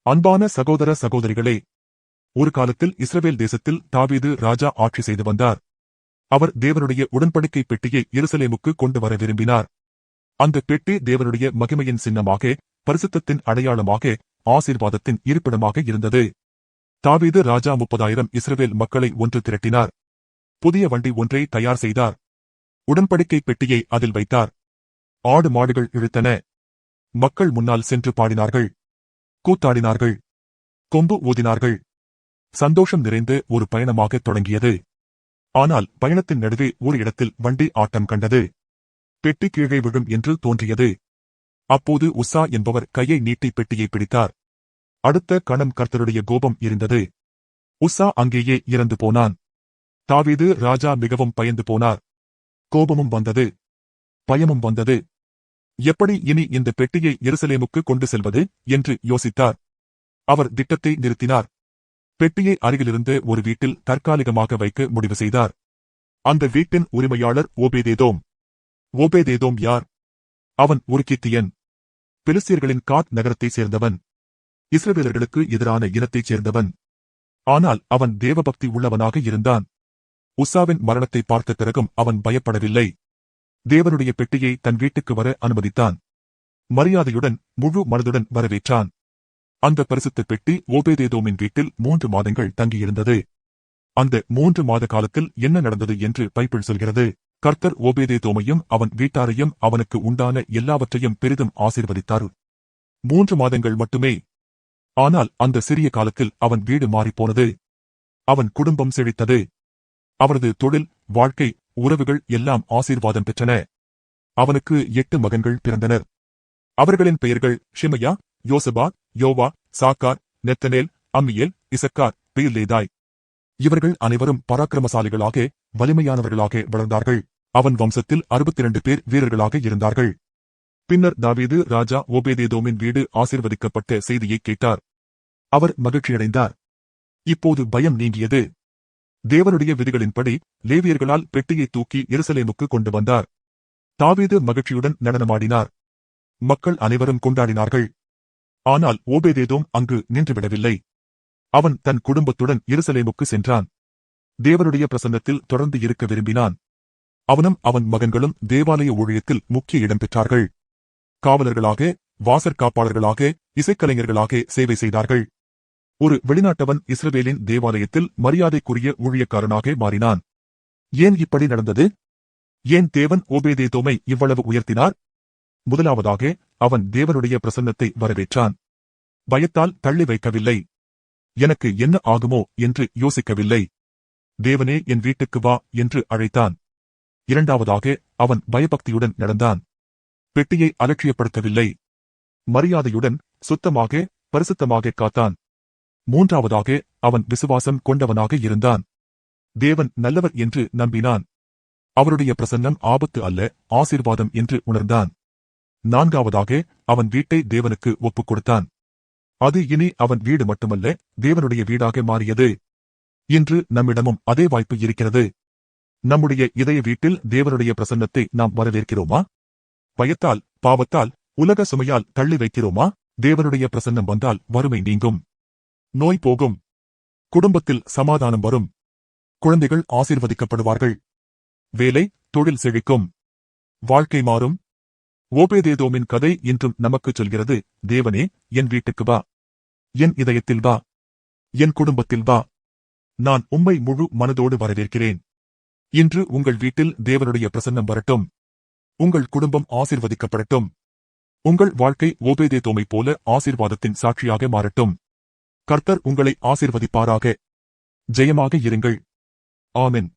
அன்பான சகோதர சகோதரிகளே, ஒரு காலத்தில் இஸ்ரவேல் தேசத்தில் தாவீது ராஜா ஆட்சி செய்து வந்தார். அவர் தேவனுடைய உடன்படிக்கை பெட்டியை எருசலேமுக்கு கொண்டு வர விரும்பினார். அந்த பெட்டி தேவனுடைய மகிமையின் சின்னமாக, பரிசுத்தத்தின் அடையாளமாக, ஆசீர்வாதத்தின் இருப்பிடமாக இருந்தது. தாவீது ராஜா 30,000 இஸ்ரவேல் மக்களை ஒன்று திரட்டினார். புதிய வண்டி ஒன்றை தயார் செய்தார். உடன்படிக்கை பெட்டியை அதில் வைத்தார். ஆடு மாடுகள் இழுத்தன. மக்கள் முன்னால் சென்று பாடினார்கள், கூத்தாடினார்கள், கொம்பு ஊதினார்கள். சந்தோஷம் நிறைந்த ஒரு பயணமாக தொடங்கியது. ஆனால் பயணத்தின் நடுவே ஒரு இடத்தில் வண்டி ஆட்டம் கண்டது. பெட்டி கீழே விழும் என்று தோன்றியது. அப்போது உஸ்ஸா என்பவர் கையை நீட்டி பெட்டியை பிடித்தார். அடுத்த கணம் கர்த்தருடைய கோபம் எரிந்தது. உஸ்ஸா அங்கேயே இறந்து போனான். தாவீது ராஜா மிகவும் பயந்து போனார். கோபமும் வந்தது, பயமும் வந்தது. எப்படி இனி இந்த பெட்டியை எருசலேமுக்கு கொண்டு செல்வது என்று யோசித்தார். அவர் திட்டத்தை நிறுத்தினார். பெட்டியை அருகிலிருந்த ஒரு வீட்டில் தற்காலிகமாக வைக்க முடிவு செய்தார். அந்த வீட்டின் உரிமையாளர் ஓபேதேதோம். ஓபேதேதோம் யார்? அவன் ஒரு கித்தியன். பெலிஸ்தியர்களின் காத் நகரத்தைச் சேர்ந்தவன். இஸ்ரவேலர்களுக்கு எதிரான இனத்தைச் சேர்ந்தவன். ஆனால் அவன் தேவபக்தி உள்ளவனாக இருந்தான். உஸ்ஸாவின் மரணத்தை பார்த்த பிறகும் அவன் பயப்படவில்லை. தேவனுடைய பெட்டியை தன் வீட்டுக்கு வர அனுமதித்தான். மரியாதையுடன் முழு மனதுடன் வரவேற்றான். அந்த பரிசுத்த பெட்டி ஓபேதேதோமின் வீட்டில் 3 மாதங்கள் தங்கியிருந்தது. அந்த 3 மாத காலத்தில் என்ன நடந்தது என்று பைபிள் சொல்கிறது. கர்த்தர் ஓபேதேதோமையும் அவன் வீட்டாரையும் அவனுக்கு உண்டான எல்லாவற்றையும் பெரிதும் ஆசீர்வதித்தார். 3 மாதங்கள் மட்டுமே. ஆனால் அந்த சிறிய காலத்தில் அவன் வீடு மாறிப்போனது. அவன் குடும்பம் செழித்தது. அவரது தொழில், வாழ்க்கை, உறவுகள் எல்லாம் ஆசீர்வாதம் பெற்றன. அவனுக்கு 8 மகன்கள் பிறந்தனர். அவர்களின் பெயர்கள் ஷிமையா, யோசபாத், யோவா, சாக்கார், நெத்தனேல், அம்மியேல், இசக்கார், பில்லேதாய். இவர்கள் அனைவரும் பராக்கிரமசாலிகளாக, வலிமையானவர்களாக வளர்ந்தார்கள். அவன் வம்சத்தில் 62 பேர் வீரர்களாக இருந்தார்கள். பின்னர் தாவீது ராஜா ஓபேதேதோமின் வீடு ஆசீர்வதிக்கப்பட்ட செய்தியை கேட்டார். அவர் மகிழ்ச்சியடைந்தார். இப்போது பயம் நீங்கியது. தேவனுடைய விதிகளின்படி லேவியர்களால் பெட்டியை தூக்கி எருசலேமுக்கு கொண்டு வந்தார். தாவீது மகிழ்ச்சியுடன் நடனமாடினார். மக்கள் அனைவரும் கொண்டாடினார்கள். ஆனால் ஓபேதேதோம் அங்கு நின்றுவிடவில்லை. அவன் தன் குடும்பத்துடன் எருசலேமுக்கு சென்றான். தேவனுடைய பிரசன்னத்தில் தொடர்ந்து இருக்க விரும்பினான். அவனும் அவன் மகன்களும் தேவாலய ஊழியத்தில் முக்கிய இடம் பெற்றார்கள். காவலர்களாக, வாசற்காப்பாளர்களாக, இசைக்கலைஞர்களாக சேவை செய்தார்கள். ஒரு வெளிநாட்டவன் இஸ்ரவேலின் தேவாலயத்தில் மரியாதைக்குரிய ஊழியக்காரனாக மாறினான். ஏன் இப்படி நடந்தது? ஏன் தேவன் ஓபேதேதோமை இவ்வளவு உயர்த்தினார்? முதலாவதாக, அவன் தேவனுடைய பிரசன்னத்தை வரவேற்றான். பயத்தால் தள்ளி வைக்கவில்லை. எனக்கு என்ன ஆகுமோ என்று யோசிக்கவில்லை. தேவனே என் வீட்டுக்கு வா என்று அழைத்தான். இரண்டாவதாக, அவன் பயபக்தியுடன் நடந்தான். பெட்டியை அலட்சியப்படுத்தவில்லை. மரியாதையுடன், சுத்தமாக, பரிசுத்தமாக காத்தான். மூன்றாவதாக, அவன் விசுவாசம் கொண்டவனாக இருந்தான். தேவன் நல்லவர் என்று நம்பினான். அவருடைய பிரசன்னம் ஆபத்து அல்ல, ஆசீர்வாதம் என்று உணர்ந்தான். நான்காவதாக, அவன் வீட்டை தேவனுக்கு ஒப்புக் கொடுத்தான். அது இனி அவன் வீடு மட்டுமல்ல, தேவனுடைய வீடாக மாறியது. இன்று நம்மிடமும் அதே வாய்ப்பு இருக்கிறது. நம்முடைய இதய வீட்டில் தேவனுடைய பிரசன்னத்தை நாம் வரவேற்கிறோமா? பயத்தால், பாவத்தால், உலக சுமையால் தள்ளி வைக்கிறோமா? தேவனுடைய பிரசன்னம் வந்தால் வறுமை நீங்கும். நோய் போகும். குடும்பத்தில் சமாதானம் வரும். குழந்தைகள் ஆசீர்வதிக்கப்படுவார்கள். வேலை, தொழில் செழிக்கும். வாழ்க்கை மாறும். ஓபேதேதோமின் கதை இன்றும் நமக்குச் சொல்கிறது, தேவனே, என் வீட்டுக்கு வா. என் இதயத்தில் வா. என் குடும்பத்தில் வா. நான் உம்மை முழு மனதோடு வரவேற்கிறேன். இன்று உங்கள் வீட்டில் தேவனுடைய பிரசன்னம் வரட்டும். உங்கள் குடும்பம் ஆசீர்வதிக்கப்படட்டும். உங்கள் வாழ்க்கை ஓபேதேதோமைப் போல ஆசீர்வாதத்தின் சாட்சியாக மாறட்டும். கர்த்தர் உங்களை ஆசீர்வதிப்பாராக. ஜெயமாக இருங்கள். ஆமென்.